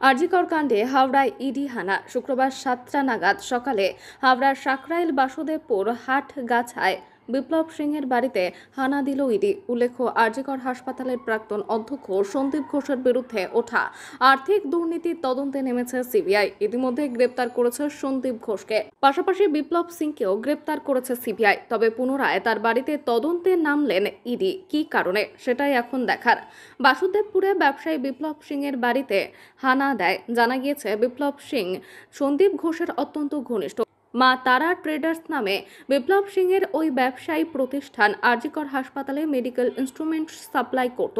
আরজিকর কাণ্ডে হাওড়ায় ইডি হানা। শুক্রবার 7টা নাগাদ সকালে হাওড়ার সাকরাইল বাসুদেবপুর হাটগাছায় বিপ্লব সিংয়ের বাড়িতে হানা দিল ইডি। উল্লেখ্য, আরজিকর হাসপাতালের প্রাক্তন অধ্যক্ষ সন্দীপ ঘোষের বিরুদ্ধে ওঠা আর্থিক দুর্নীতির তদন্তে নেমেছে সিবিআই। ইতিমধ্যে গ্রেপ্তার করেছে সন্দীপ ঘোষকে, পাশাপাশি বিপ্লব সিংকেও গ্রেপ্তার করেছে সিবিআই। তবে পুনরায় তার বাড়িতে তদন্তে নামলেন ইডি। কী কারণে, সেটাই এখন দেখার। বাসুদেবপুরে ব্যবসায়ী বিপ্লব সিংয়ের বাড়িতে হানা দেয়। জানা গিয়েছে, বিপ্লব সিং সন্দীপ ঘোষের অত্যন্ত ঘনিষ্ঠ। মা তারা ট্রেডার্স নামে বিপ্লব সিংয়ের ওই ব্যবসায়ী প্রতিষ্ঠান আরজিকর হাসপাতালে মেডিকেল ইনস্ট্রুমেন্ট সাপ্লাই করত।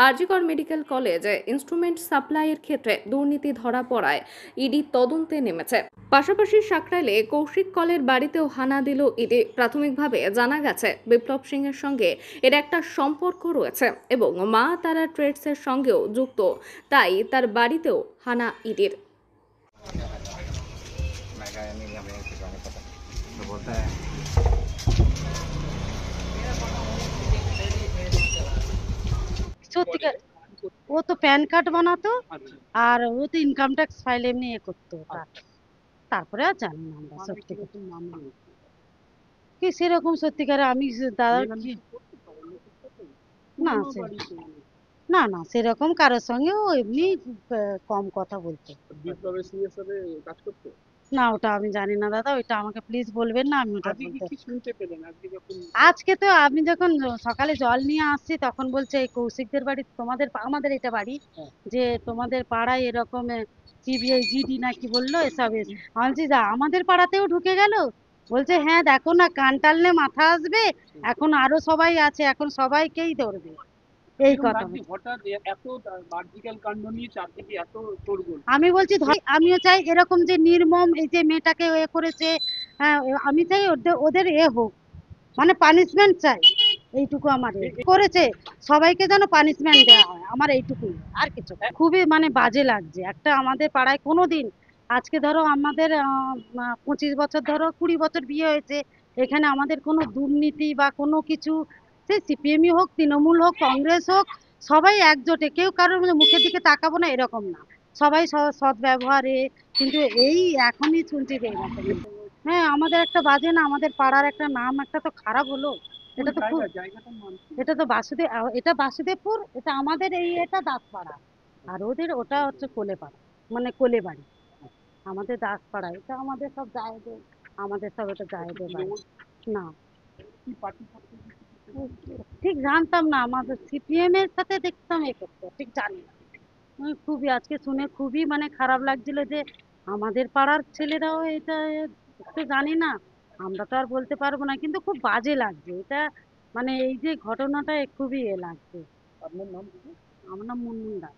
আরজিকর মেডিকেল কলেজে ইনস্ট্রুমেন্ট সাপ্লাইয়ের ক্ষেত্রে দুর্নীতি ধরা পড়ায় ইডি তদন্তে নেমেছে। পাশাপাশি সাকরাইলে কৌশিক কলের বাড়িতেও হানা দিল ইডি। প্রাথমিকভাবে জানা গেছে, বিপ্লব সিংয়ের সঙ্গে এর একটা সম্পর্ক রয়েছে এবং মা তারা ট্রেডসের সঙ্গেও যুক্ত, তাই তার বাড়িতেও হানা ইডির। तो बोलता है সত্যিকার ও তো প্যান কার্ড বানাতো আর ও তো ইনকাম ট্যাক্স ফাইল এমনি করতো ওটা। তারপরে আর জানি না আমরা সত্যি কি সেরকম সত্যিকারে আমি দাদা না না না সেরকম কারোর সঙ্গে ও এমনি কম কথা বলতো। বিপ্লবের সিএস এর কাজ করতে। না ওটা আমি জানি না দাদা, ওইটা আমাকে প্লিজ বলবেন না, আমি ওটা আজকে বলতে। কি শুনতে পেলেন আজকে যখন আজকে তো আমি যখন সকালে জল নিয়ে আসছি তখন বলছে এই কৌশিকদের বাড়ি তোমাদের আমাদের এটা বাড়ি, যে তোমাদের পাড়ায় এরকম সিবিআই জিডি না কি বললো এসব আমি বলছি যা আমাদের পাড়াতেও ঢুকে গেল। বলছে হ্যাঁ দেখো না, কান টানলে মাথা আসবে, এখন আরো সবাই আছে, এখন সবাইকেই ধরবে। এই কথা বলছে। হঠাৎ এত বার্জিক্যাল কাণ্ড নিয়ে চারদিকে এত শোরগোল। আমি বলছি আমিও চাই এরকম যে নির্মম এই যে মেয়েটাকে এ করেছে, হ্যাঁ আমি চাই ওদের ওদের এ হোক, মানে পানিশমেন্ট চাই। এইটুকু আমার করেছে, সবাইকে যেন পানিশমেন্ট দেওয়া হয়, আমার এইটুকুই, আর কিছু না। খুবই মানে বাজে লাগছে একটা আমাদের পাড়ায় কোনোদিন, আজকে ধরো আমাদের 25 বছর ধরো 20 বছর বিয়ে হয়েছে, এখানে আমাদের কোনো দুর্নীতি বা কোনো কিছু, সে সিপিএমই হোক তৃণমূল হোক কংগ্রেস হোক, সবাই একজোটে, কেউ কারোর মুখের দিকে তাকাবো না এরকম না, সবাই সৎ ব্যবহারে। কিন্তু এই এখনই শুনছি যে এরকম, হ্যাঁ আমাদের একটা বাজে না, আমাদের পাড়ার একটা নাম একটা তো খারাপ হলো। এটা তো খুব, জায়গাটার নাম কি? এটা তো এটা বাসুদেবপুর, এটা আমাদের এই এটা দাসপাড়া, আর ওদের ওটা হচ্ছে কোলেপাড়া, মানে কোলে বাড়ি। আমাদের দাসপাড়া এটা আমাদের সব জায়গা, আমাদের সব এটা জায়গা বাড়ি না। কি পার্টি করতে? ঠিক জানতাম না, আমাদের সিপিএম এর সাথে দেখতাম এ করতে, ঠিক জানি না। খুবই আজকে শুনে খুবই মানে খারাপ লাগছিল যে আমাদের পাড়ার ছেলেরাও এটা তো জানি না, আমরা তো আর বলতে পারবো না, কিন্তু খুব বাজে লাগছে এটা, মানে এই যে ঘটনাটা খুবই এ লাগছে। আপনার নাম কি? আমার নাম মুনমুন দাস।